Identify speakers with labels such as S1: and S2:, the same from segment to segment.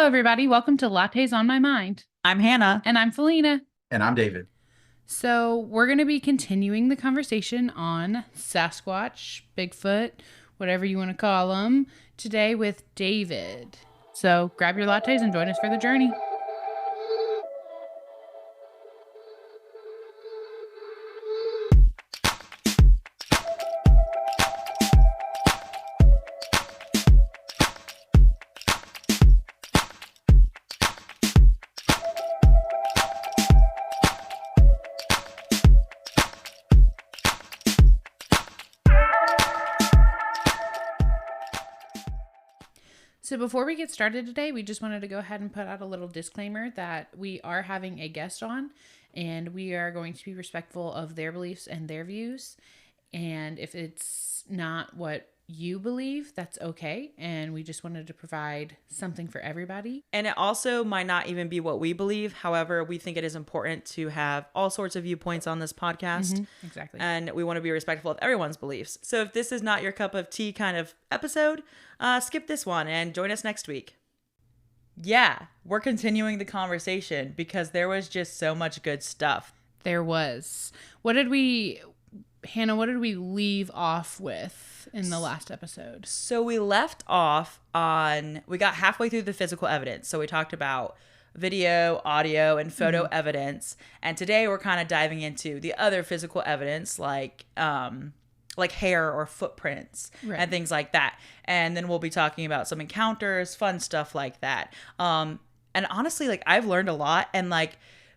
S1: Hello, everybody. Welcome to Lattes on My Mind.
S2: I'm Hannah.
S1: And I'm Felina.
S3: And I'm David.
S1: So we're going to be continuing the conversation on Sasquatch, Bigfoot, whatever you want to call them, today with David. So grab your lattes and join us for the journey. So before we get started today, we just wanted to go ahead and put out a little disclaimer that we are having a guest on and we are going to be respectful of their beliefs and their views. And if it's not what you believe, that's okay. And we just wanted to provide something for everybody.
S2: And it also might not even be what we believe. However, we think it is important to have all sorts of viewpoints on this podcast.
S1: Mm-hmm, exactly.
S2: And we want to be respectful of everyone's beliefs. So if this is not your cup of tea kind of episode, skip this one and join us next week. Yeah, we're continuing the conversation because there was just so much good stuff.
S1: There was. Hannah, what did we leave off with in the last episode?
S2: So we left off we got halfway through the physical evidence. So we talked about video, audio, and photo evidence. And today we're kind of diving into the other physical evidence like hair or footprints and things like that. And then we'll be talking about some encounters, fun stuff like that. And honestly, I've learned a lot and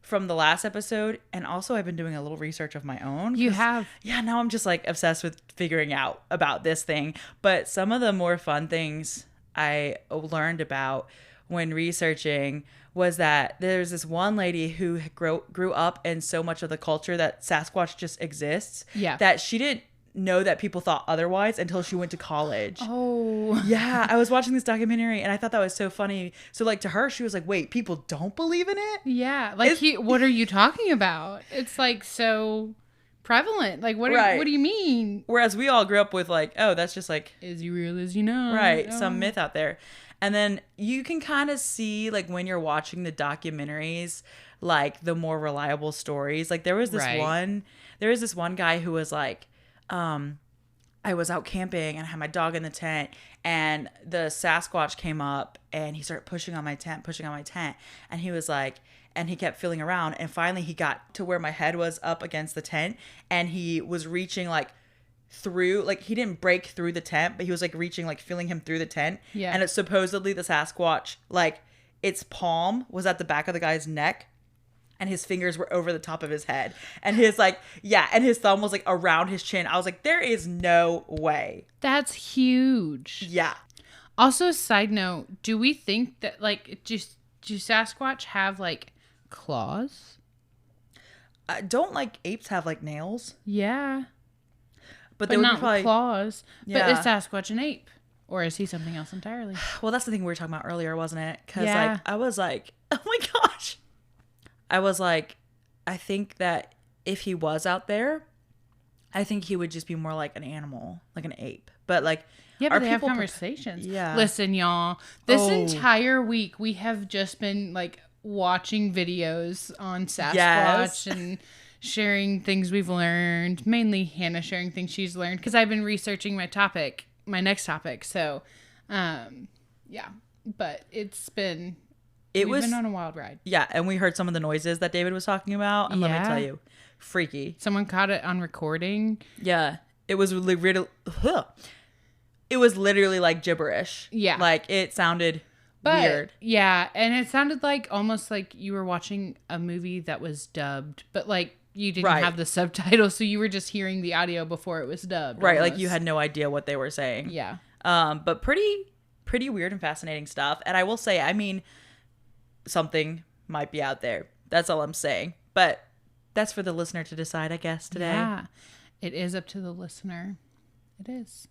S2: from the last episode, and also I've been doing a little research of my own.
S1: You have?
S2: Yeah, now I'm just obsessed with figuring out about this thing. But some of the more fun things I learned about when researching was that there's this one lady who grew up in so much of the culture that Sasquatch just exists.
S1: Yeah.
S2: That she didn't know that people thought otherwise until she went to college.
S1: Oh.
S2: Yeah, I was watching this documentary and I thought that was so funny. So to her, she was like, wait, people don't believe in it?
S1: Yeah. What are you talking about? It's so prevalent. What do you mean?
S2: Whereas we all grew up with oh, that's just
S1: as real as you know.
S2: Right.
S1: Oh.
S2: Some myth out there. And then you can kind of see when you're watching the documentaries, the more reliable stories. There was this one guy who was I was out camping and I had my dog in the tent and the Sasquatch came up and he started pushing on my tent. And he was and he kept feeling around and finally he got to where my head was up against the tent and he was reaching through, he didn't break through the tent, but he was reaching, feeling him through the tent.
S1: Yeah.
S2: And it's supposedly the Sasquatch, its palm was at the back of the guy's neck. And his fingers were over the top of his head. And his and his thumb was around his chin. I was there is no way.
S1: That's huge.
S2: Yeah.
S1: Also, side note, do we think that do Sasquatch have claws?
S2: Don't apes have nails?
S1: Yeah.
S2: But they
S1: not
S2: would probably
S1: claws.
S2: Yeah.
S1: But is Sasquatch an ape? Or is he something else entirely?
S2: Well, that's the thing we were talking about earlier, wasn't it? Because
S1: yeah.
S2: I was oh my gosh. I was I think that if he was out there, I think he would just be more like an animal, like an ape. But
S1: yeah, but they have conversations.
S2: Yeah.
S1: Listen, y'all, this entire week we have just been watching videos on Sasquatch and sharing things we've learned. Mainly Hannah sharing things she's learned because I've been researching my next topic. So, yeah, but We've been on a wild ride.
S2: Yeah, and we heard some of the noises that David was talking about, and let me tell you, freaky.
S1: Someone caught it on recording.
S2: Yeah, it was really, it was literally gibberish.
S1: Yeah,
S2: it sounded weird.
S1: Yeah, and it sounded almost like you were watching a movie that was dubbed, but you didn't have the subtitles, so you were just hearing the audio before it was dubbed.
S2: Right,
S1: almost.
S2: you had no idea what they were saying.
S1: Yeah.
S2: But pretty weird and fascinating stuff. And I will say, something might be out there. That's all I'm saying. But that's for the listener to decide, I guess, today.
S1: Yeah, it is up to the listener. It is.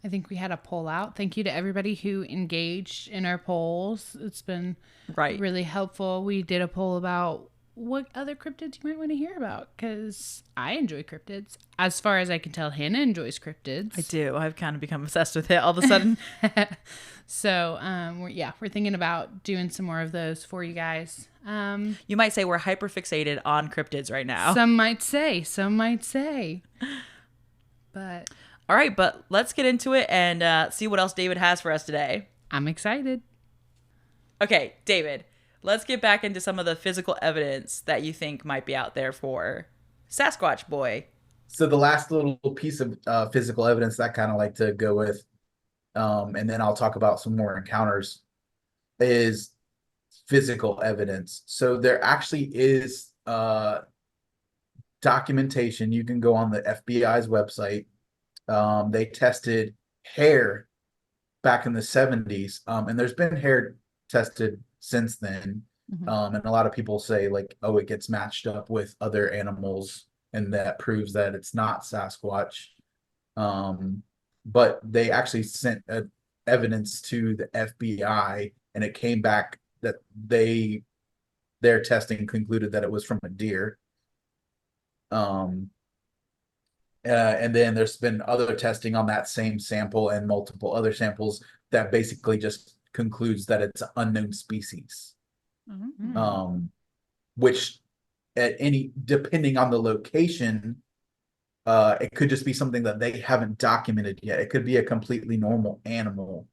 S1: I think we had a poll out. Thank you to everybody who engaged in our polls. It's been really helpful. We did a poll about what other cryptids you might want to hear about, because I enjoy cryptids. As far as I can tell, Hannah enjoys cryptids.
S2: I do. I've kind of become obsessed with it all of a sudden.
S1: So, we're thinking about doing some more of those for you guys.
S2: You might say we're hyper fixated on cryptids right now.
S1: Some might say. But
S2: all right, but let's get into it and see what else David has for us today.
S1: I'm excited.
S2: Okay, David, let's get back into some of the physical evidence that you think might be out there for Sasquatch boy.
S3: So the last little piece of physical evidence that I kind of like to go with, and then I'll talk about some more encounters, is physical evidence. So there actually is documentation. You can go on the FBI's website. They tested hair back in the 70s, and there's been hair tested since then. And a lot of people say like, oh, it gets matched up with other animals, and that proves that it's not Sasquatch. But they actually sent evidence to the FBI, and it came back that their testing concluded that it was from a deer. And then there's been other testing on that same sample and multiple other samples that basically just concludes that it's an unknown species. Which at depending on the location, it could just be something that they haven't documented yet. It could be a completely normal animal.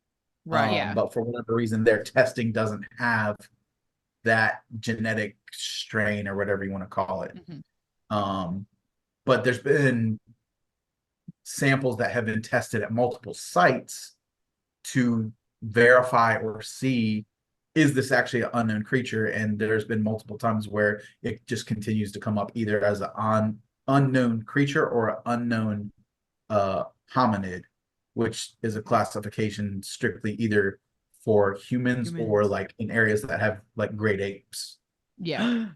S1: Right.
S3: But for whatever reason, their testing doesn't have that genetic strain or whatever you want to call it. But there's been samples that have been tested at multiple sites to verify or see, is this actually an unknown creature? And there's been multiple times where it just continues to come up either as an unknown creature or an unknown hominid, which is a classification strictly either for humans or like in areas that have like great apes.
S1: Yeah.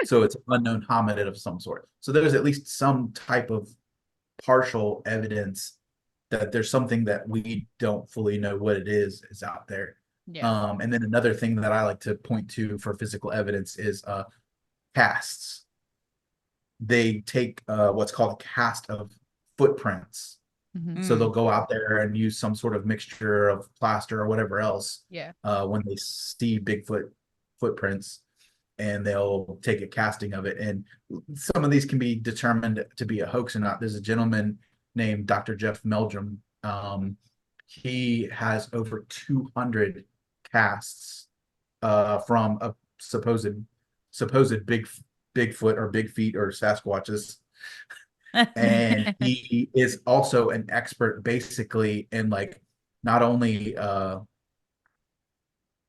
S3: So it's an unknown hominid of some sort. So there's at least some type of partial evidence that there's something that we don't fully know what it is out there.
S1: Yeah.
S3: And then another thing that I like to point to for physical evidence is casts. They take what's called a cast of footprints. So they'll go out there and use some sort of mixture of plaster or whatever else.
S1: Yeah.
S3: When they see Bigfoot footprints, and they'll take a casting of it. And some of these can be determined to be a hoax or not. There's a gentleman named Dr. Jeff Meldrum. He has over 200 casts from a supposed Bigfoot or Big Feet or Sasquatches. And he is also an expert basically in like not only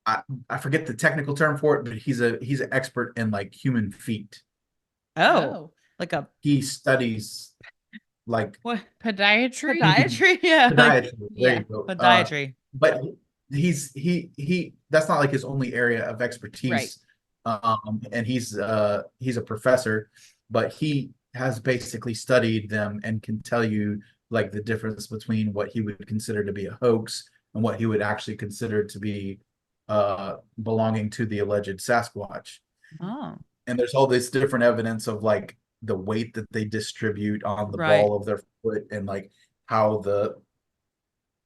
S3: I forget the technical term for it, but he's an expert in like human feet. He studies like
S1: what, podiatry?
S2: Yeah.
S3: Podiatry. But he that's not like his only area of expertise. Right. And he's a professor, but he has basically studied them and can tell you like the difference between what he would consider to be a hoax and what he would actually consider to be belonging to the alleged Sasquatch. And there's all this different evidence of like the weight that they distribute on the ball of their foot, and like how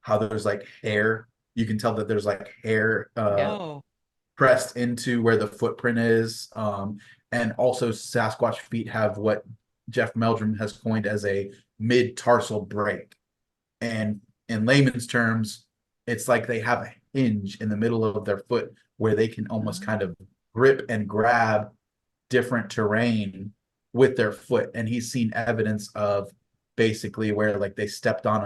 S3: there's like hair. You can tell that there's like hair pressed into where the footprint is. And also Sasquatch feet have what Jeff Meldrum has coined as a mid-tarsal break. And in layman's terms, it's like they have a hinge in the middle of their foot where they can almost kind of grip and grab different terrain with their foot. And he's seen evidence of basically where like they stepped on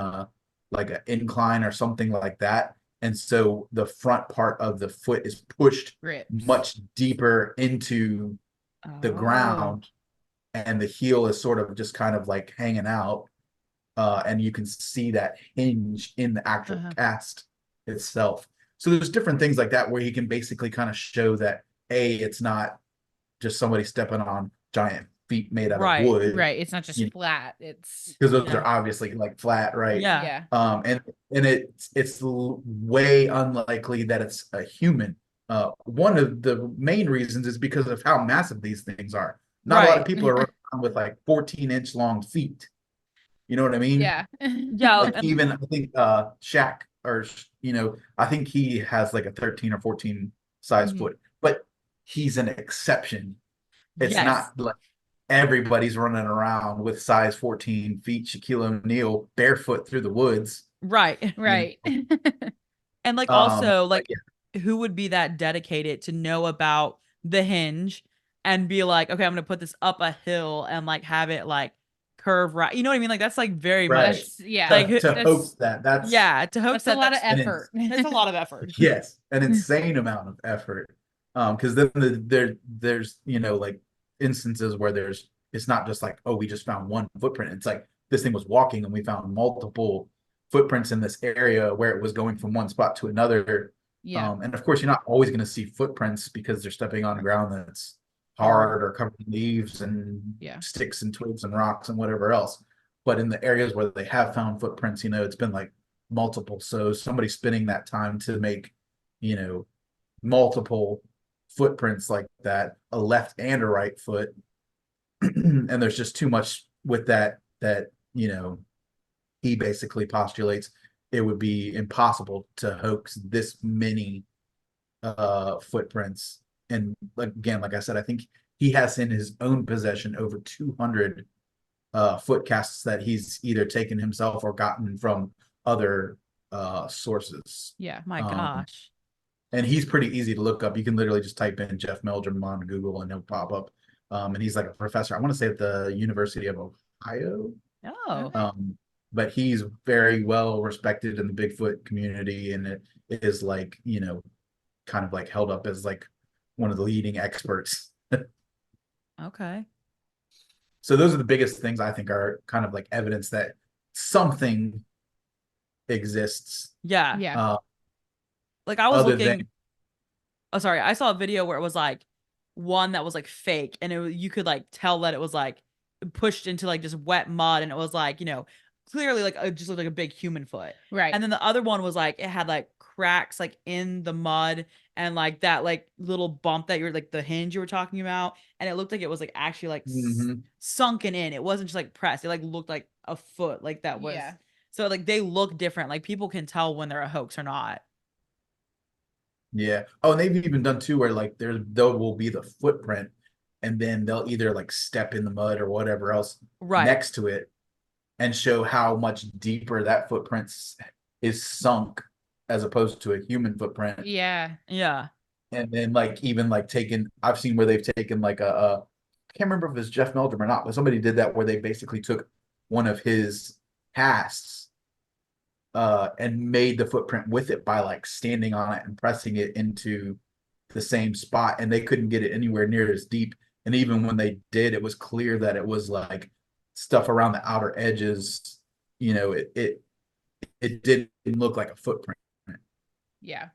S3: an incline or something like that. And so the front part of the foot is pushed much deeper into the ground, and the heel is sort of just kind of like hanging out. And you can see that hinge in the actual cast itself. So there's different things like that where he can basically kind of show that it's not just somebody stepping on giant feet made out of wood.
S1: Right. It's not just flat. It's
S3: because those are obviously like flat, right?
S1: Yeah.
S3: And it's way unlikely that it's a human, one of the main reasons is because of how massive these things are. Not a lot of
S2: Right.
S3: people are around with like 14-inch long feet. You know what I mean?
S1: Yeah.
S2: Yeah.
S3: Like even I think Shaq or I think he has like a 13 or 14 size
S1: Mhm.
S3: foot, but he's an exception. It's
S2: Yes.
S3: not like everybody's running around with size 14 feet Shaquille O'Neal barefoot through the woods.
S2: Right.
S1: Right.
S2: And like also
S3: But
S2: like who would be that dedicated to know about the hinge and be like, okay, I'm gonna put this up a hill and like have it like curve right. You know what I mean? Like that's like very
S3: right.
S2: much
S1: That's yeah.
S2: like
S3: To
S1: That's
S3: hoax that's
S2: yeah, to hoax
S1: that's a
S2: that
S1: lot of
S2: that's
S1: effort.
S2: that's a lot of effort.
S3: yes, an insane amount of effort. Because then there's like instances where it's not just like, oh, we just found one footprint. It's like this thing was walking and we found multiple footprints in this area where it was going from one spot to another.
S1: Yeah.
S3: And of course, you're not always going to see footprints because they're stepping on ground that's
S2: Hard.
S3: hard or covered in leaves and
S1: Yeah.
S3: sticks and twigs and rocks and whatever else. But in the areas where they have found footprints, it's been like multiple. So somebody spending that time to make, you know, multiple footprints like that, a left and a right foot, and there's just too much with that he basically postulates it would be impossible to hoax this many footprints. And again, like I said, I think he has in his own possession over 200 foot casts that he's either taken himself or gotten from other sources.
S1: Yeah.
S2: My
S3: Um,
S2: gosh.
S3: and he's pretty easy to look up. You can literally just type in Jeff Meldrum on Google and he'll pop up. And he's like a professor, I want to say at the University of Ohio.
S2: Oh.
S1: Okay.
S3: But he's very well respected in the Bigfoot community, and it is like, kind of like held up as like one of the leading experts.
S2: Okay.
S3: So those are the biggest things I think are kind of like evidence that something exists.
S2: Yeah.
S1: Yeah.
S2: Like I was
S3: Other
S2: looking.
S3: than
S2: Oh, sorry. I saw a video where it was like one that was like fake, and you could like tell that it was like pushed into like just wet mud, and it was like clearly like just looked like a big human foot.
S1: Right.
S2: And then the other one was like it had like cracks like in the mud and like that like little bump that you're like the hinge you were talking about, and it looked like it was like actually like sunken in. It wasn't just like pressed. It like looked like a foot like that was.
S1: Yeah.
S2: So like they look different. Like people can tell when they're a hoax or not.
S3: yeah. Oh, and they've even done too where like there will be the footprint, and then they'll either like step in the mud or whatever else
S2: Right.
S3: next to it and show how much deeper that footprint is sunk as opposed to a human footprint.
S1: Yeah.
S2: Yeah.
S3: And then like even like I've seen where they've taken like I can't remember if it's Jeff Meldrum or not, but somebody did that where they basically took one of his casts and made the footprint with it by like standing on it and pressing it into the same spot, and they couldn't get it anywhere near as deep. And even when they did, it was clear that it was like stuff around the outer edges. It didn't look like a footprint
S1: Yeah.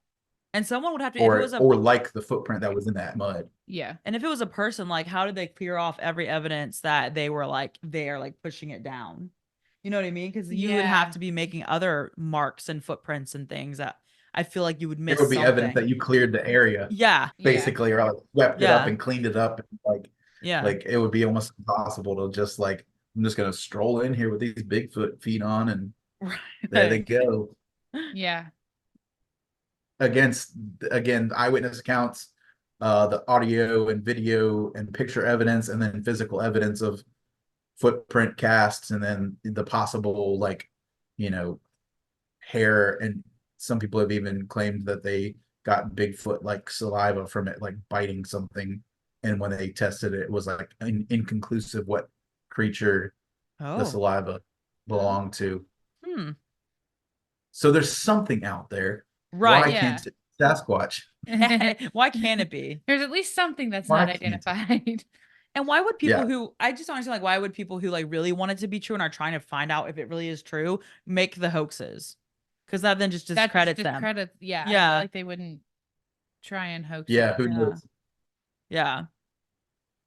S2: And someone would have to, if it was
S3: or like the footprint that was in that mud.
S1: Yeah.
S2: and if it was a person, like, how did they clear off every evidence that they were like there, like pushing it down? You know what I mean? Because you would have
S1: Yeah.
S2: to be making other marks and footprints and things that I feel like you would
S3: There
S2: miss
S3: would be evidence
S2: something.
S3: that you cleared the area
S2: Yeah,
S1: Yeah.
S3: basically, or like swept it up
S2: Yeah.
S3: and cleaned it up, and
S2: yeah,
S3: it would be almost impossible to just like, I'm just gonna stroll in here with these Bigfoot feet on, and there they
S2: right.
S3: go.
S1: Yeah.
S3: Against again eyewitness accounts, the audio and video and picture evidence, and then physical evidence of footprint casts, and then the possible like hair. And some people have even claimed that they got Bigfoot like saliva from it, like biting something, and when they tested it, it was like inconclusive what creature the
S2: Oh,
S3: saliva belonged to.
S2: hmm.
S3: So there's something out there. Why
S2: Right.
S1: Yeah.
S3: can't it Sasquatch?
S2: Why can't it be?
S1: There's at least something that's
S3: Why
S1: not
S3: can't it?
S1: identified.
S2: And why would people
S3: Yeah,
S2: who I just don't understand, like, why would people who like really want it to be true and are trying to find out if it really is true make the hoaxes? Because that then just
S1: That's
S2: discredits them.
S1: discredit. Yeah. I feel
S2: Yeah.
S1: like they wouldn't try and hoax
S3: yeah,
S1: it.
S3: who
S2: Yeah.
S3: knows?
S2: Yeah.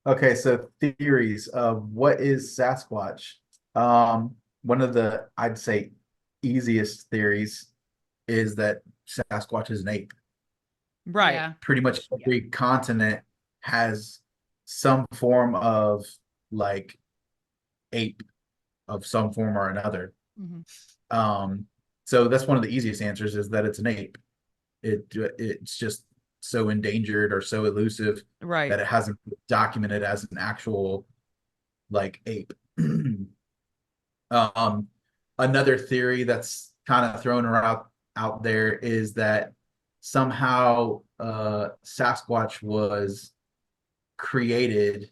S3: Okay, so theories of what is Sasquatch. One of the, I'd say, easiest theories is that Sasquatch is an ape.
S2: Right.
S1: Yeah.
S3: Pretty much every continent has some form of like ape of some form or another.
S1: Mm-hmm.
S3: So that's one of the easiest answers is that it's an ape. It's just so endangered or so elusive
S2: Right.
S3: that it hasn't been documented as an actual like ape. um, Another theory that's kind of thrown around out there is that somehow Sasquatch was created,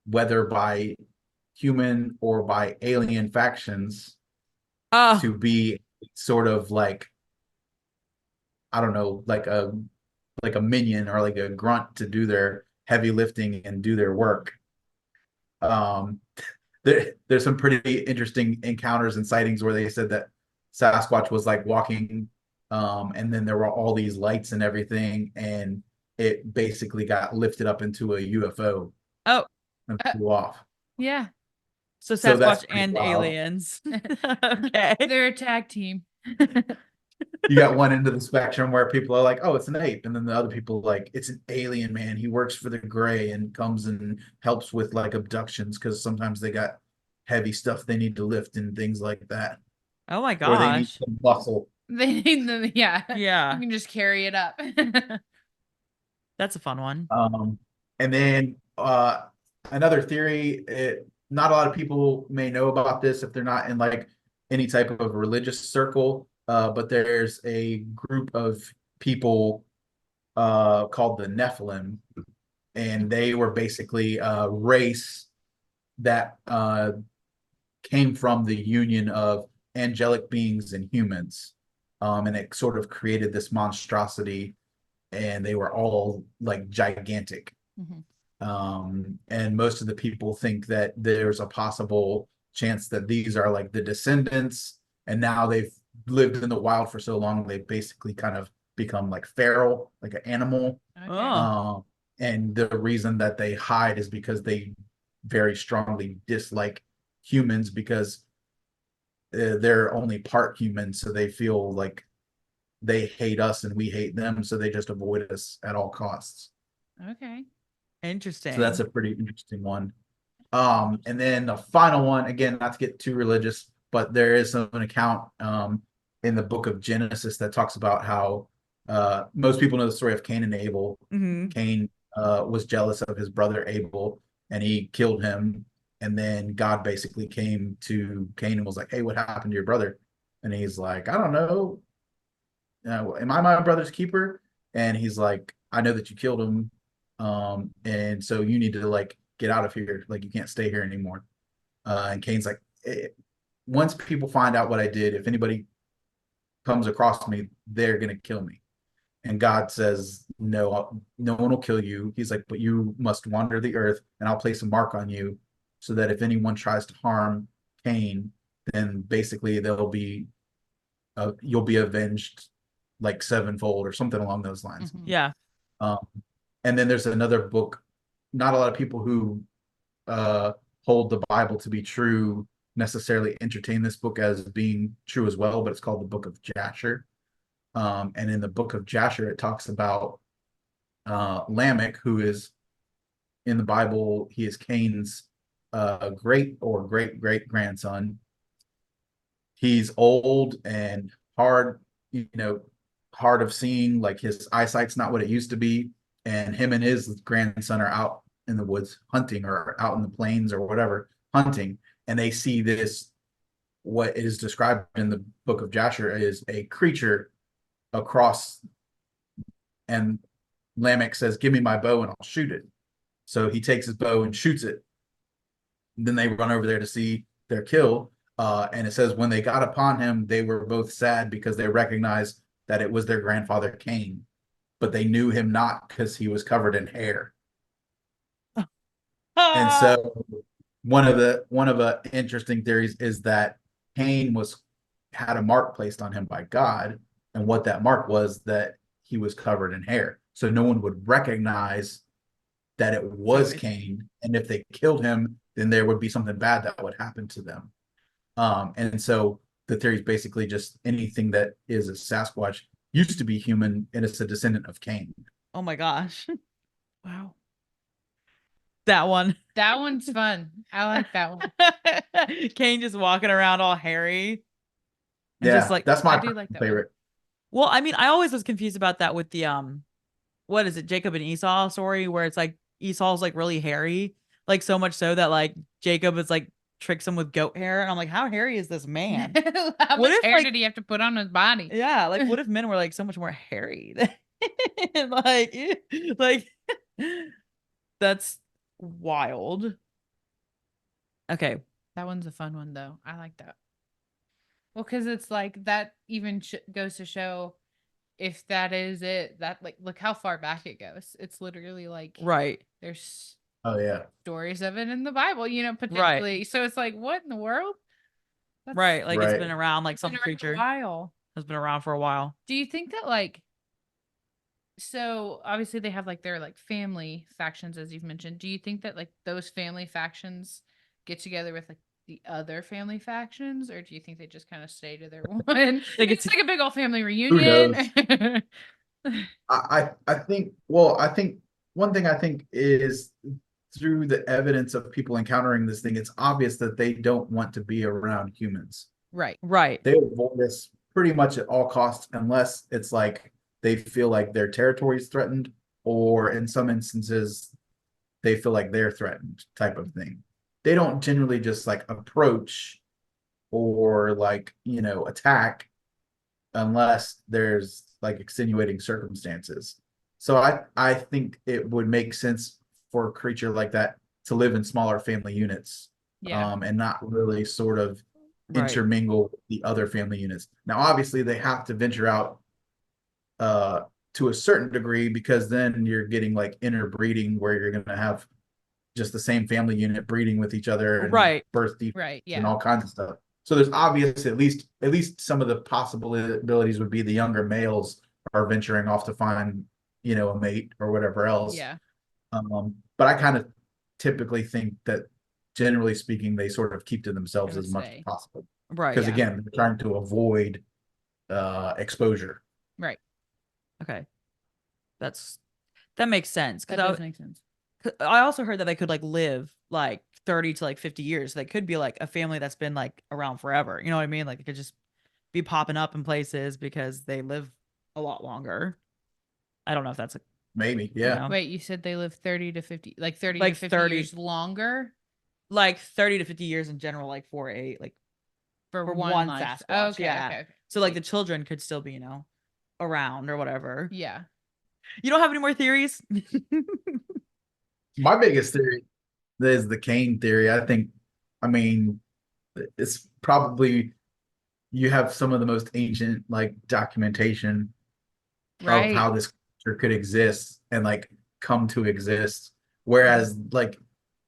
S3: whether by human or by alien factions,
S2: Oh,
S3: to be sort of like, I don't know, like a minion or like a grunt to do their heavy lifting and do their work. Um, there's some pretty interesting encounters and sightings where they said that Sasquatch was like walking, and then there were all these lights and everything, and it basically got lifted up into a UFO
S2: oh.
S3: and flew off.
S1: Yeah.
S2: So
S3: So that's
S2: Sasquatch
S3: pretty
S2: and
S3: wild.
S2: aliens. Okay.
S1: They're a tag team.
S3: You got one end of the spectrum where people are like, "Oh, it's an ape," and then the other people like, "It's an alien man. He works for the Gray and comes and helps with like abductions because sometimes they got heavy stuff they need to lift and things like that,
S2: Oh my
S3: or they need
S2: gosh.
S3: some muscle."
S1: They need them. Yeah.
S2: Yeah.
S1: You can just carry it up.
S2: That's a fun one.
S3: And then another theory, not a lot of people may know about this if they're not in like any type of religious circle, but there's a group of people called the Nephilim, and they were basically a race that came from the union of angelic beings and humans. And it sort of created this monstrosity, and they were all like gigantic.
S1: Mhm.
S3: And most of the people think that there's a possible chance that these are like the descendants, and now they've lived in the wild for so long, they've basically kind of become like feral, like an animal.
S1: Okay.
S2: Oh.
S3: And the reason that they hide is because they very strongly dislike humans because they're only part human, so they feel like they hate us and we hate them, so they just avoid us at all costs.
S1: Okay.
S3: So that's
S2: Interesting.
S3: a pretty interesting one. And then the final one, again, not to get too religious, but there is an account in the book of Genesis that talks about how most people know the story of Cain and Abel.
S2: Mm-hmm.
S3: Cain was jealous of his brother Abel, and he killed him. And then God basically came to Cain and was like, "Hey, what happened to your brother?" And he's like, "I don't know. Am I my brother's keeper?" And he's like, "I know that you killed him, and so you need to like get out of here. Like you can't stay here anymore." And Cain's like, "Once people find out what I did, if anybody comes across me, they're gonna kill me." And God says, "No, no one will kill you." He's like, "But you must wander the earth, and I'll place a mark on you, so that if anyone tries to harm Cain, then basically you'll be avenged like sevenfold or something along those lines."
S1: Mhm.
S2: Yeah.
S3: Um, and then there's another book. Not a lot of people who uh, hold the Bible to be true necessarily entertain this book as being true as well, but it's called the Book of Jasher. And in the Book of Jasher, it talks about Lamech, who is in the Bible, he is Cain's great or great great grandson. He's old and hard, hard of seeing, like his eyesight's not what it used to be. And him and his grandson are out in the woods hunting or out in the plains or whatever, hunting. And they see this, what is described in the book of Jasher is a creature across, and Lamech says, "Give me my bow and I'll shoot it." So he takes his bow and shoots it. Then they run over there to see their kill. And it says, when they got upon him, they were both sad because they recognized that it was their grandfather Cain, but they knew him not because he was covered in hair. And
S2: Ah!
S3: so one of the interesting theories is that Cain was had a mark placed on him by God, and what that mark was that he was covered in hair, so no one would recognize that it was Cain, and if they killed him, then there would be something bad that would happen to them. And so the theory is basically just anything that is a Sasquatch, used to be human, and it's a descendant of Cain.
S2: Oh my gosh.
S1: Wow.
S2: That one.
S1: That one's fun. I like that one.
S2: Cain just walking around all hairy.
S3: And yeah, just like, that's my favorite.
S2: Well, I mean, I always was confused about that with the what is it, Jacob and Esau story, where it's like Esau's like really hairy, like so much so that like Jacob is like tricks him with goat hair, and I'm like, how hairy is this man?
S1: How much hair did he have to put on his body?
S2: Yeah, like what if men were like so much more hairy? like that's wild. Okay,
S1: that one's a fun one though. I like that. Well, because it's like that even goes to show if that is it, that like look how far back it goes. It's literally like
S2: right.
S1: There's
S2: stories
S1: of it in the Bible, potentially. Right. So it's like, what in the world?
S2: Right, like it's been around, like some creature
S1: a while.
S2: Has been around for a while.
S1: Do you think that like? So obviously they have like their like family factions, as you've mentioned. Do you think that like those family factions get together with like the other family factions, or do you think they just kind of stay to their one? It's like a big old family reunion.
S3: I think one thing I think is through the evidence of people encountering this thing, it's obvious that they don't want to be around humans.
S1: Right.
S3: They avoid this pretty much at all costs, unless it's like they feel like their territory is threatened, or in some instances they feel like they're threatened, type of thing. They don't generally just like approach or like, attack unless there's like extenuating circumstances. So I think it would make sense for a creature like that to live in smaller family units, and not really sort of intermingle with the other family units. Now, obviously, they have to venture out to a certain degree, because then you're getting like interbreeding, where you're going to have just the same family unit breeding with each other, and birth defects and all kinds of stuff. So there's obviously at least some of the possibilities would be the younger males are venturing off to find, a mate or whatever else.
S1: Yeah.
S3: But I kind of typically think that, generally speaking, they sort of keep to themselves as much as possible.
S2: Right.
S3: Because again, they're trying to avoid exposure.
S1: Right.
S2: Okay. That makes sense.
S1: That does make sense.
S2: I also heard that they could like live like 30 to like 50 years. They could be like a family that's been like around forever. You know what I mean? Like it could just be popping up in places because they live a lot longer. I don't know if that's
S3: maybe. Yeah.
S1: Wait, you said they live 30 to 50, like 30 to 50 years longer?
S2: Like 30 to 50 years in general, like for one Sasquatch.
S1: Okay.
S2: So like the children could still be, around or whatever.
S1: Yeah.
S2: You don't have any more theories?
S3: My biggest theory is the Cain theory. I mean, it's probably, you have some of the most ancient like documentation of how this creature could exist and like come to exist. Whereas like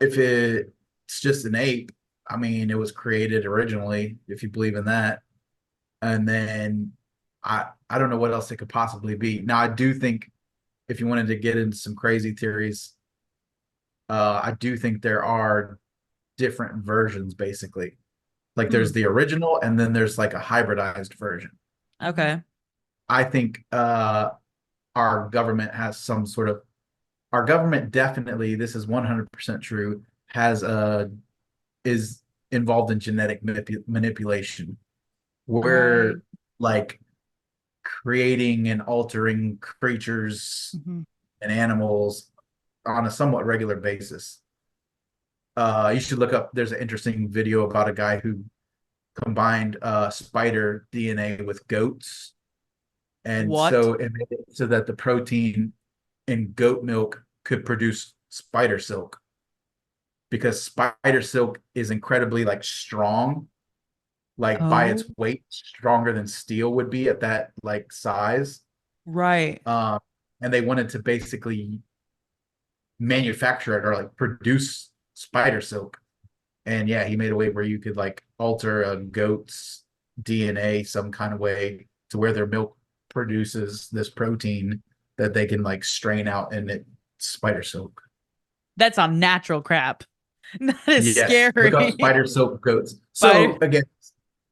S3: if it's just an ape, I mean, it was created originally, if you believe in that. And then I don't know what else it could possibly be. Now, I do think if you wanted to get into some crazy theories, I do think there are different versions, basically. Like there's the original, and then there's like a hybridized version.
S2: Okay.
S3: I think our government has some sort of, our government definitely, this is 100% true, is involved in genetic manipulation. We're like creating and altering creatures and animals on a somewhat regular basis. You should look up, there's an interesting video about a guy who combined spider DNA with goats. And so it made it so that the protein in goat milk could produce spider silk, because spider silk is incredibly like strong, like by its weight, stronger than steel would be at that like size.
S2: Right.
S3: And they wanted to basically manufacture it or like produce spider silk. And yeah, he made a way where you could like alter a goat's DNA some kind of way to where their milk produces this protein that they can like strain out, and it spider silk.
S2: That's some natural crap. That is scary.
S3: Look up spider silk goats. So again,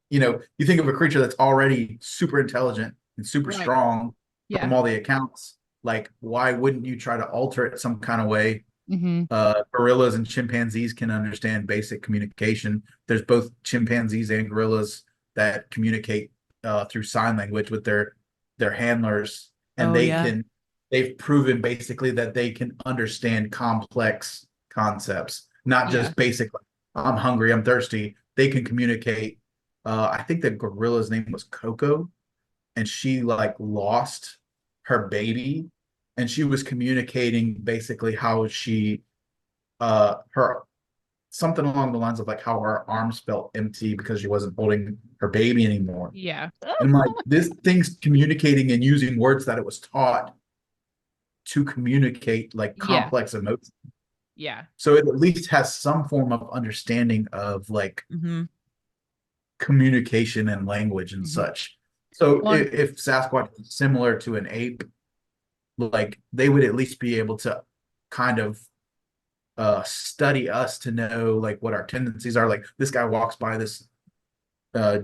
S3: you think of a creature that's already super intelligent and super
S1: Right.
S3: strong
S1: Yeah.
S3: from all the accounts. Like, why wouldn't you try to alter it some kind of way?
S1: Mm-hmm.
S3: Gorillas and chimpanzees can understand basic communication. There's both chimpanzees and gorillas that communicate through sign language with their handlers, and
S2: Oh yeah.
S3: they've proven basically that they can understand complex concepts, not
S1: Yeah.
S3: just basic. I'm hungry, I'm thirsty. They can communicate. I think the gorilla's name was Coco, and she like lost her baby, and she was communicating basically how she her something along the lines of like how her arms felt empty because she wasn't holding her baby anymore.
S1: Yeah.
S3: And like this thing's communicating and using words that it was taught to communicate like
S1: Yeah.
S3: complex emotions.
S1: Yeah.
S3: So it at least has some form of understanding of like
S2: Mm-hmm.
S3: communication and language and
S1: Mm-hmm.
S3: such. So
S1: Well,
S3: if Sasquatch is similar to an ape, like they would at least be able to kind of study us to know like what our tendencies are. Like this guy walks by this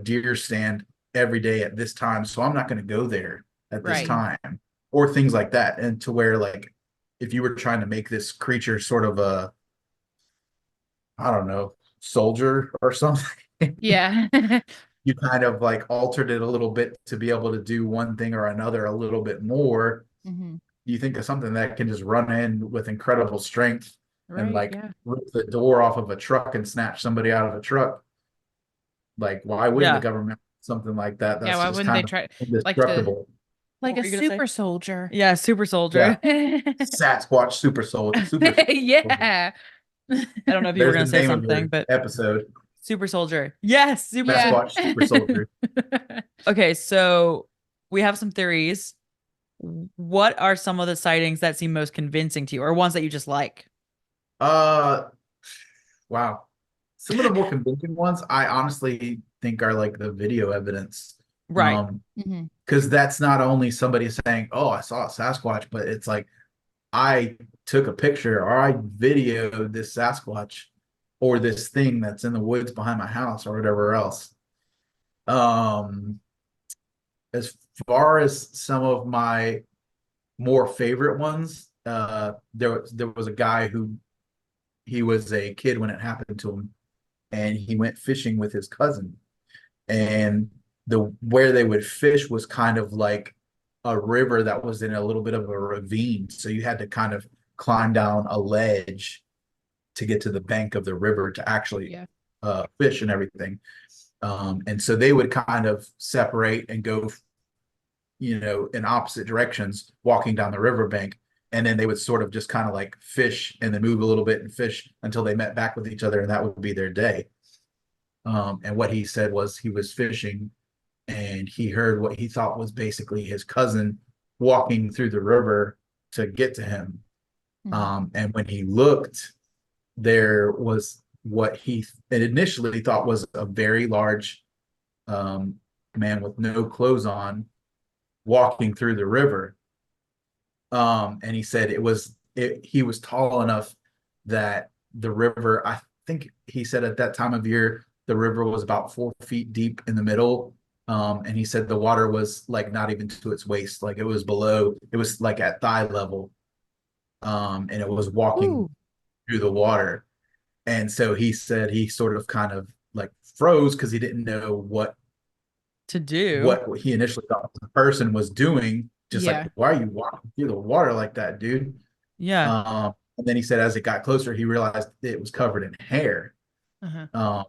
S3: deer stand every day at this time, so I'm not going to go there at this
S1: right.
S3: time, or things like that. And to where like if you were trying to make this creature sort of a, I don't know, soldier or something,
S1: Yeah.
S3: you kind of like altered it a little bit to be able to do one thing or another a little bit more.
S1: Mm-hmm.
S3: You think of something that can just run in with incredible strength and
S1: Right.
S3: like
S1: Yeah.
S3: rip the door off of a truck and snatch somebody out of a truck. Like, why wouldn't the
S2: Yeah.
S3: government something like that?
S1: Yeah.
S3: That's
S1: Why
S3: just
S1: wouldn't they
S3: kind of
S1: try
S3: indestructible.
S1: like
S2: What
S1: a
S2: were you gonna say?
S1: super soldier?
S2: Yeah, super
S3: Yeah,
S2: soldier.
S3: Sasquatch super soldier.
S1: Yeah.
S2: I don't know if you were
S3: There's the
S2: gonna say
S3: name of
S2: something,
S3: your
S2: but
S3: episode.
S2: super soldier. Yes, super
S1: Yeah.
S2: soldier.
S3: Sasquatch super soldier.
S2: Okay, so we have some theories. What are some of the sightings that seem most convincing to you, or ones that you just like?
S3: Uh wow. Some of the more convincing ones I honestly think are like the video evidence.
S2: Right.
S1: Mhm.
S3: Because that's not only somebody saying, "Oh, I saw a Sasquatch," but it's like I took a picture or I videoed this Sasquatch or this thing that's in the woods behind my house or whatever else. Um, as far as some of my more favorite ones, there was a guy who he was a kid when it happened to him, and he went fishing with his cousin, and the where they would fish was kind of like a river that was in a little bit of a ravine, so you had to kind of climb down a ledge to get to the bank of the river to actually
S1: Yeah.
S3: fish and everything. And so they would kind of separate and go, in opposite directions, walking down the riverbank. And then they would sort of just kind of like fish and then move a little bit and fish until they met back with each other, and that would be their day. And what he said was he was fishing and he heard what he thought was basically his cousin walking through the river to get to him.
S1: Mhm.
S3: And when he looked, there was what he initially thought was a very large um, man with no clothes on walking through the river. And he said he was tall enough that the river, I think he said at that time of year, the river was about 4 feet deep in the middle. And he said the water was like not even to its waist, like it was like at thigh level. And it was walking
S1: Ooh.
S3: through the water. And so he said he sort of kind of like froze because he didn't know
S2: To do.
S3: what he initially thought the person was doing. Just like,
S1: Yeah.
S3: why are you walking through the water like that, dude?
S2: Yeah.
S3: And then he said as it got closer, he realized it was covered in hair.
S1: Uh-huh.
S3: Um,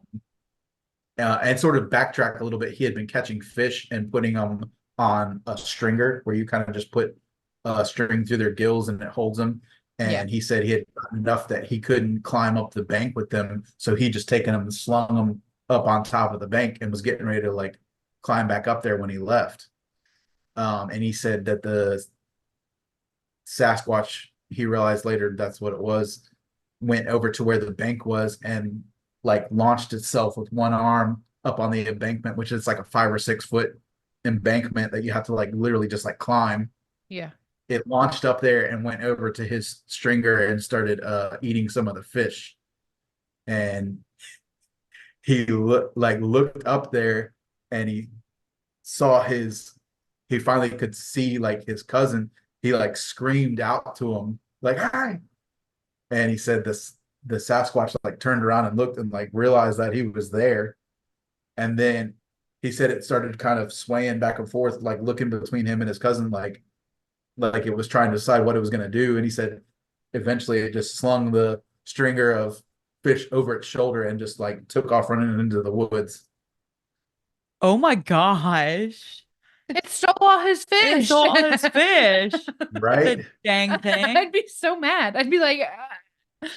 S3: and sort of backtrack a little bit. He had been catching fish and putting them on a stringer where you kind of just put a string through their gills and it holds them.
S1: Yeah.
S3: And he said he had gotten enough that he couldn't climb up the bank with them. So he just taken them and slung them up on top of the bank and was getting ready to like climb back up there when he left. And he said that the Sasquatch, he realized later that's what it was, went over to where the bank was and like launched itself with one arm up on the embankment, which is like a 5 or 6 foot embankment that you have to like literally just like climb.
S1: Yeah.
S3: It launched up there and went over to his stringer and started eating some of the fish. And he looked up there and he saw his he finally could see like his cousin. He like screamed out to him like hi, and he said this the Sasquatch like turned around and looked and like realized that he was there, and then he said it started kind of swaying back and forth, like looking between him and his cousin, like it was trying to decide what it was going to do. And he said eventually it just slung the stringer of fish over its shoulder and just like took off running into the woods.
S2: Oh my gosh.
S1: It stole all his
S2: It
S1: fish.
S2: stole all his fish.
S3: Right?
S2: The dang thing.
S1: I'd be so mad. I'd be like,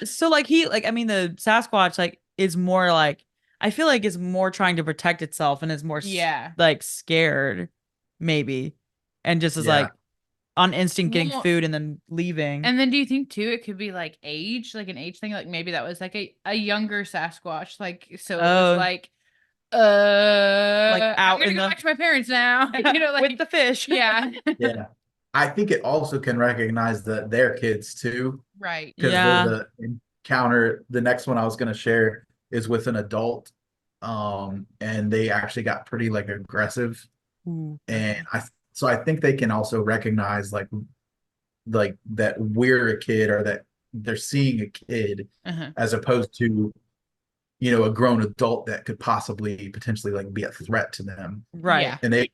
S2: So like I mean the Sasquatch like is more like I feel like is more trying to protect itself and is more
S1: yeah.
S2: like scared maybe and just is
S3: Yeah.
S2: like on instinct getting
S1: Well,
S2: food and then leaving.
S1: And then do you think too it could be like age, like an age thing? Like maybe that was like a younger Sasquatch. Like so it was like
S2: out
S1: I'm gonna
S2: in
S1: go
S2: the
S1: back to my parents now. Like
S2: with the fish.
S1: yeah.
S3: Yeah. I think it also can recognize that they're kids too.
S1: Right.
S3: Because
S2: Yeah.
S3: the encounter, the next one I was going to share is with an adult. And they actually got pretty like aggressive.
S2: Ooh,
S3: And I think they can also recognize like that we're a kid or that they're seeing a kid as opposed to, a grown adult that could possibly potentially like be a threat to them.
S2: right.
S1: Yeah.
S3: And they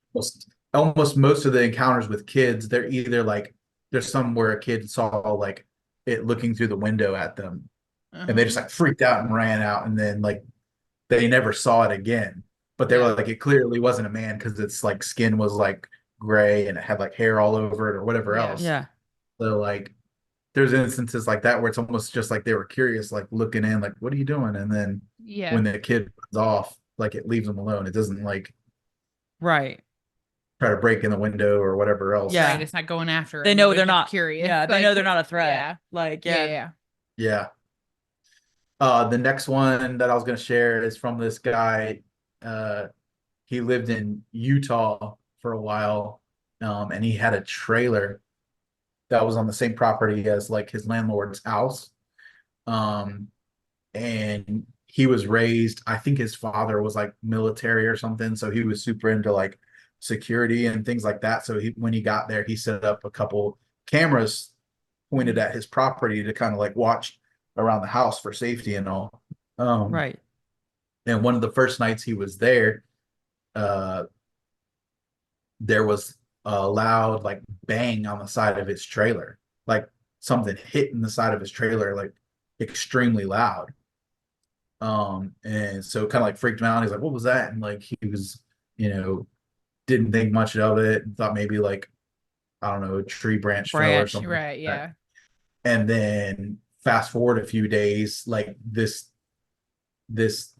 S3: almost most of the encounters with kids, they're either like there's some where a kid saw like it looking through the window at them and they just like freaked out and ran out, and then like they never saw it again. But they were like, it clearly wasn't a man because its like skin was like gray and it had like hair all over it or whatever else.
S2: Yeah.
S3: So like there's instances like that where it's almost just like they were curious, like looking in, like, what are you doing? And then
S1: Yeah.
S3: when the kid runs off, like it leaves them alone. It doesn't like
S2: Right.
S3: try to break in the window or whatever else.
S2: Yeah.
S1: Right. It's not going after
S2: They
S1: him.
S2: know
S1: They're
S2: they're
S1: just
S2: not
S1: curious.
S2: Yeah, they
S1: Like,
S2: know they're not a threat.
S1: Yeah.
S2: Like
S1: Yeah.
S3: Yeah. The next one that I was going to share is from this guy. He lived in Utah for a while, and he had a trailer that was on the same property as like his landlord's house. Um, and he was raised, I think his father was like military or something, so he was super into like security and things like that. So when he got there, he set up a couple cameras pointed at his property to kind of like watch around the house for safety and all.
S2: Right.
S3: And one of the first nights he was there, uh, there was a loud like bang on the side of his trailer, like something hitting the side of his trailer, like extremely loud. And so kind of like freaked him out. He's like, what was that? And like he was, didn't think much of it and thought maybe like, I don't know, a tree branch fell or something.
S1: Right. Yeah.
S3: And then fast forward a few days, like this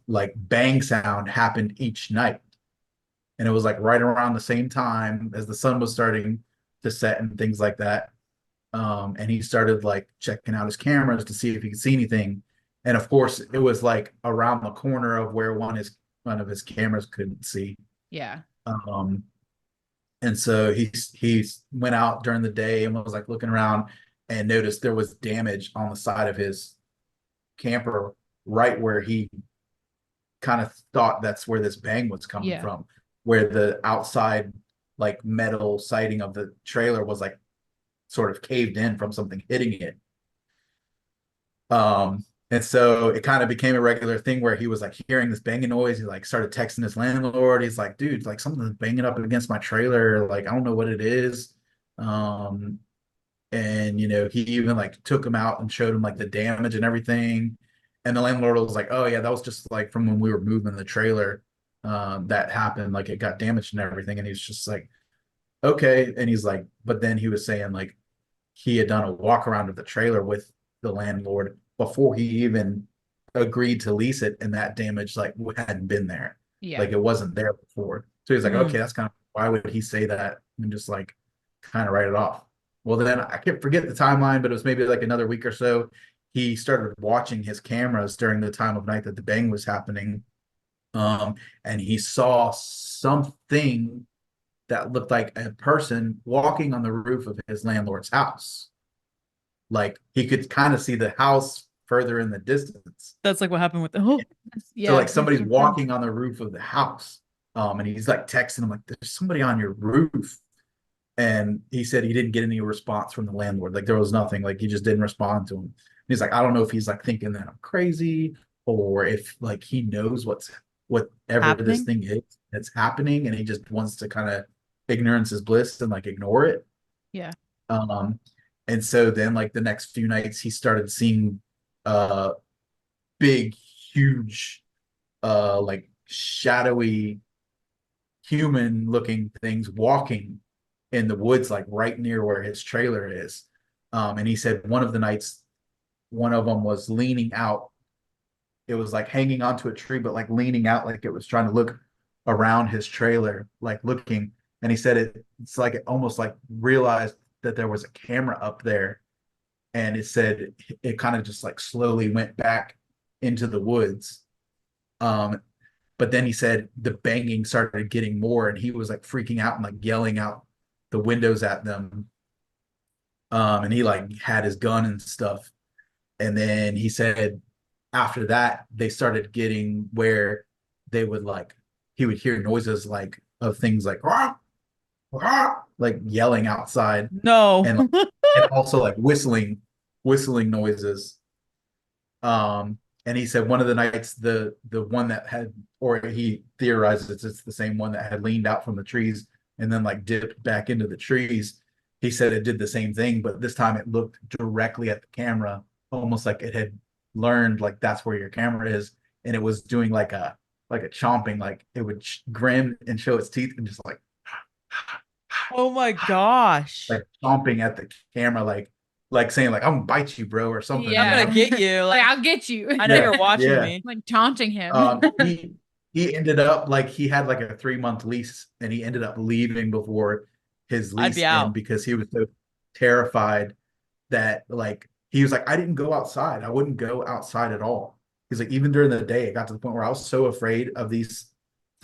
S3: like bang sound happened each night. And it was like right around the same time as the sun was starting to set and things like that. And he started like checking out his cameras to see if he could see anything. And of course, it was like around the corner of where one of his cameras couldn't see.
S1: Yeah.
S3: And so he went out during the day and was like looking around and noticed there was damage on the side of his camper right where he kind of thought that's where this bang was coming from, where the outside like metal siding of the trailer was like sort of caved in from something hitting it. And so it kind of became a regular thing where he was like hearing this banging noise. He like started texting his landlord. He's like, dude, like something's banging up against my trailer. Like, I don't know what it is. And he even like took him out and showed him like the damage and everything. And the landlord was like, oh yeah, that was just like from when we were moving the trailer, that happened. Like it got damaged and everything. And he's just like, okay. And he's like, but then he was saying like he had done a walk around of the trailer with the landlord before he even agreed to lease it, and that damage like hadn't been there. Like it wasn't there before. So he's like, okay, that's kind of why would he say that and just like kind of write it off. Well, then I can't forget the timeline, but it was maybe like another week or so. He started watching his cameras during the time of night that the bang was happening. And he saw something that looked like a person walking on the roof of his landlord's house. Like he could kind of see the house further in the distance.
S2: That's like what happened with
S3: So like somebody's walking on the roof of the house. And he's like texting him like, there's somebody on your roof. And he said he didn't get any response from the landlord. Like there was nothing. Like he just didn't respond to him. He's like, I don't know if he's like thinking that I'm crazy or if like he knows whatever this
S2: Happening.
S3: thing is that's happening, and he just wants to kind of ignorance is bliss and like ignore it.
S1: Yeah.
S3: Um, and so then like the next few nights he started seeing uh big, huge, like shadowy human looking things walking in the woods, like right near where his trailer is. And he said one of the nights, one of them was leaning out. It was like hanging onto a tree, but like leaning out, like it was trying to look around his trailer, like looking. And he said it's like it almost like realized that there was a camera up there. And it said it kind of just like slowly went back into the woods. Um, but then he said the banging started getting more, and he was like freaking out and like yelling out the windows at them. And he like had his gun and stuff. And then he said after that they started getting where they would like he would hear noises like of things like rah, rah, like yelling outside,
S2: No.
S3: and and also like whistling noises. And he said one of the nights, the one that had, or he theorizes it's the same one that had leaned out from the trees and then like dipped back into the trees. He said it did the same thing, but this time it looked directly at the camera, almost like it had learned like that's where your camera is, and it was doing like a chomping, like it would grin and show its teeth and just
S2: Oh my gosh.
S3: like chomping at the camera, like saying like I'm gonna bite you, bro, or something.
S2: I'm
S1: Yeah.
S2: gonna get you.
S1: Like,
S2: Like,
S1: I'll get you.
S2: I know you're watching
S3: yeah.
S2: me.
S1: Like taunting him.
S3: He ended up like he had like a 3 month lease, and he ended up leaving before his
S2: I'd be
S3: lease ended
S2: out.
S3: because he was so terrified that like he was like, I didn't go outside. I wouldn't go outside at all. He's like, even during the day, it got to the point where I was so afraid of these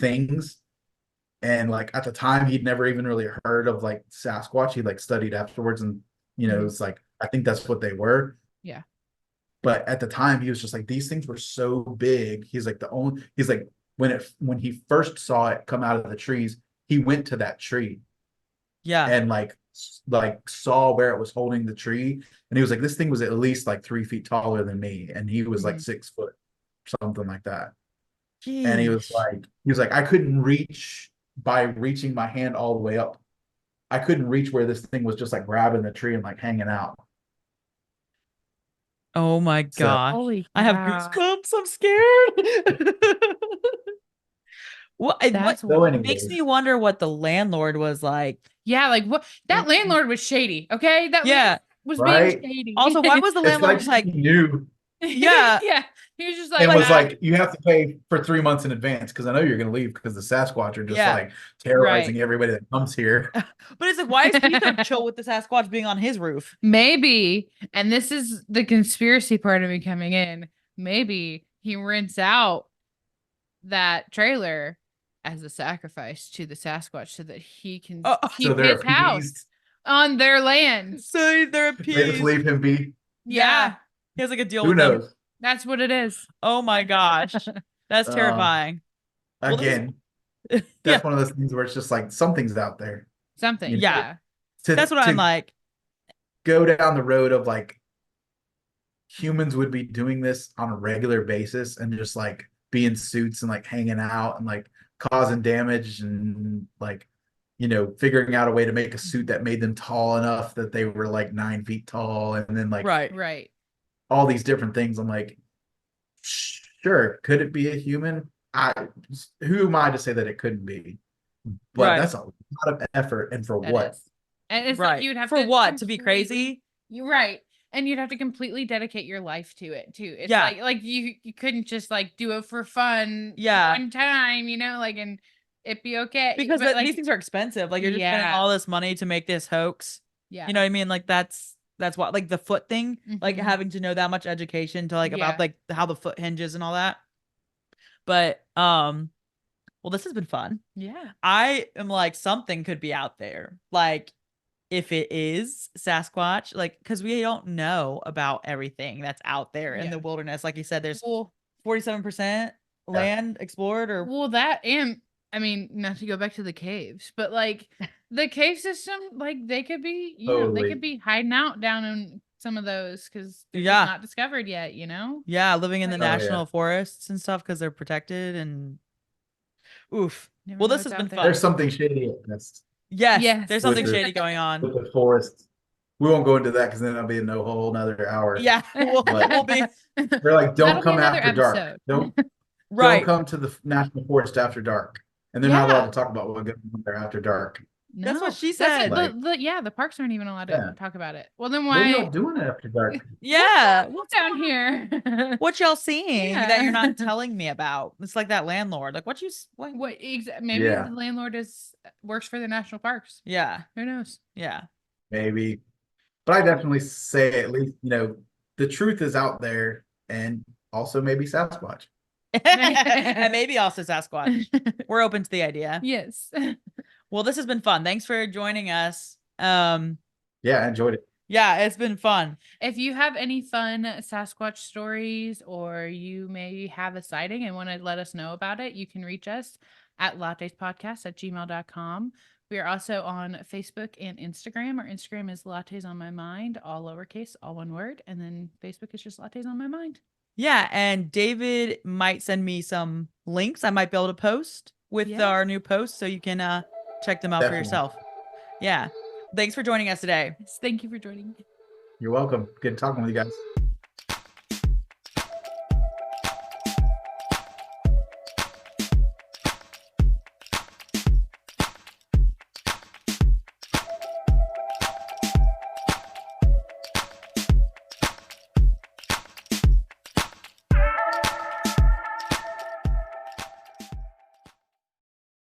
S3: things. And like at the time, he'd never even really heard of like Sasquatch. He like studied afterwards, and it's like I think that's what they were.
S1: Yeah.
S3: But at the time, he was just like, these things were so big. He's like, when he first saw it come out of the trees, he went to that tree
S2: Yeah.
S3: and like saw where it was holding the tree. And he was like, this thing was at least like 3 feet taller than me. And he was like 6 foot, something like that. And
S2: Jeez.
S3: he was like, I couldn't reach by reaching my hand all the way up. I couldn't reach where this thing was just like grabbing the tree and like hanging out.
S2: Oh my
S3: So
S2: gosh.
S1: Holy
S2: I have
S1: cow.
S2: goosebumps. I'm scared. What
S1: That's
S3: so
S2: makes
S3: anyways,
S2: me wonder what the landlord was like.
S1: Yeah, like what that landlord was shady, okay? That
S2: Yeah.
S1: was being
S3: right?
S1: shady.
S2: Also, why was the
S3: It's
S2: landlord
S3: like
S2: just
S3: he
S2: like,
S3: knew
S2: yeah,
S1: Yeah. He was just
S3: and
S1: like,
S3: was like, you have to pay for 3 months in advance because I know you're going to leave because the Sasquatch are just
S2: yeah.
S3: like terrorizing everybody that comes here.
S2: But it's like, why is he so chill with the Sasquatch being on his roof?
S1: maybe, and this is the conspiracy part of me coming in. Maybe he rents out that trailer as a sacrifice to the Sasquatch so that he can
S2: Oh,
S3: So
S1: keep
S3: they're
S1: his house
S3: appeased.
S1: on their land.
S2: so they're
S3: They just
S2: appeased.
S3: leave him be.
S2: Yeah. He has like a deal
S3: Who
S2: with them.
S3: knows?
S1: That's what it is.
S2: Oh my gosh. That's terrifying. Well,
S3: Again,
S2: yeah.
S3: that's one of those things where it's just like something's out there.
S1: Something.
S3: You know,
S2: Yeah.
S3: To
S2: That's what I'm like.
S3: go down the road of like humans would be doing this on a regular basis and just like be in suits and like hanging out and like causing damage and like figuring out a way to make a suit that made them tall enough that they were like 9 feet tall, and then like
S2: Right.
S1: Right.
S3: all these different things. I'm like, sure, could it be a human? Who am I to say that it couldn't be? But
S2: Right.
S3: that's a lot of effort, and for
S1: That
S3: what?
S1: is. And it's
S2: Right.
S1: like you'd have
S2: For
S1: to
S2: what? To be
S1: completely-
S2: crazy?
S1: You're right. And you'd have to completely dedicate your life to it too. It's
S2: Yeah.
S1: like you couldn't just like do it for fun
S2: Yeah.
S1: one time, like and it'd be okay.
S2: Because
S1: But, like,
S2: these things are expensive. Like you're just spending
S1: Yeah.
S2: all this money to make this hoax.
S1: yeah.
S2: You know what I mean? Like that's what, like the foot thing, like
S1: Mhm.
S2: having to know that much education to like
S1: Yeah.
S2: about like how the foot hinges and all that. But well, this has been fun.
S1: Yeah.
S2: I am like, something could be out there. Like if it is Sasquatch, like because we don't know about everything that's out there in
S1: Yeah.
S2: the wilderness. Like you said, there's
S1: Well,
S2: 47% land explored, or
S1: that and I mean, not to go back to the caves, but like the cave system, like they could be, they could be hiding out down in some of those because they're just not discovered yet,
S2: Yeah, living in the national forests and stuff because they're protected and oof. Well, this has been fun.
S3: There's something shady at this.
S2: Yes, there's something shady going on
S3: with the forest. We won't go into that because then that'll be a whole another hour.
S2: Yeah, we'll be.
S3: They're like, don't come after dark. Don't come to the national forest after dark, and they're not allowed to talk about what goes on there after dark.
S2: No. That's what she said.
S1: The parks aren't even allowed to talk about it. Well, then why?
S3: What are y'all doing after dark?
S1: What's down here?
S2: What y'all seeing that you're not telling me about? It's like that landlord. Like
S1: maybe the landlord works for the national parks.
S2: Yeah.
S1: Who knows?
S2: Yeah.
S3: Maybe. But I definitely say at least, the truth is out there, and also maybe Sasquatch.
S2: And maybe also Sasquatch. We're open to the idea.
S1: Yes.
S2: Well, this has been fun. Thanks for joining us.
S3: Yeah, I enjoyed it.
S2: Yeah, it's been fun.
S1: If you have any fun Sasquatch stories, or you may have a sighting and want to let us know about it, you can reach us at lattespodcast@gmail.com. We are also on Facebook and Instagram. Our Instagram is Lattes on My Mind, all lowercase, all one word. And then Facebook is just Lattes on My Mind.
S2: Yeah, and David might send me some links I might be able to post with our new posts, so you can check them out for yourself. Yeah. Thanks for joining us today.
S1: Yes, thank you for joining me.
S3: You're welcome. Good talking with you guys.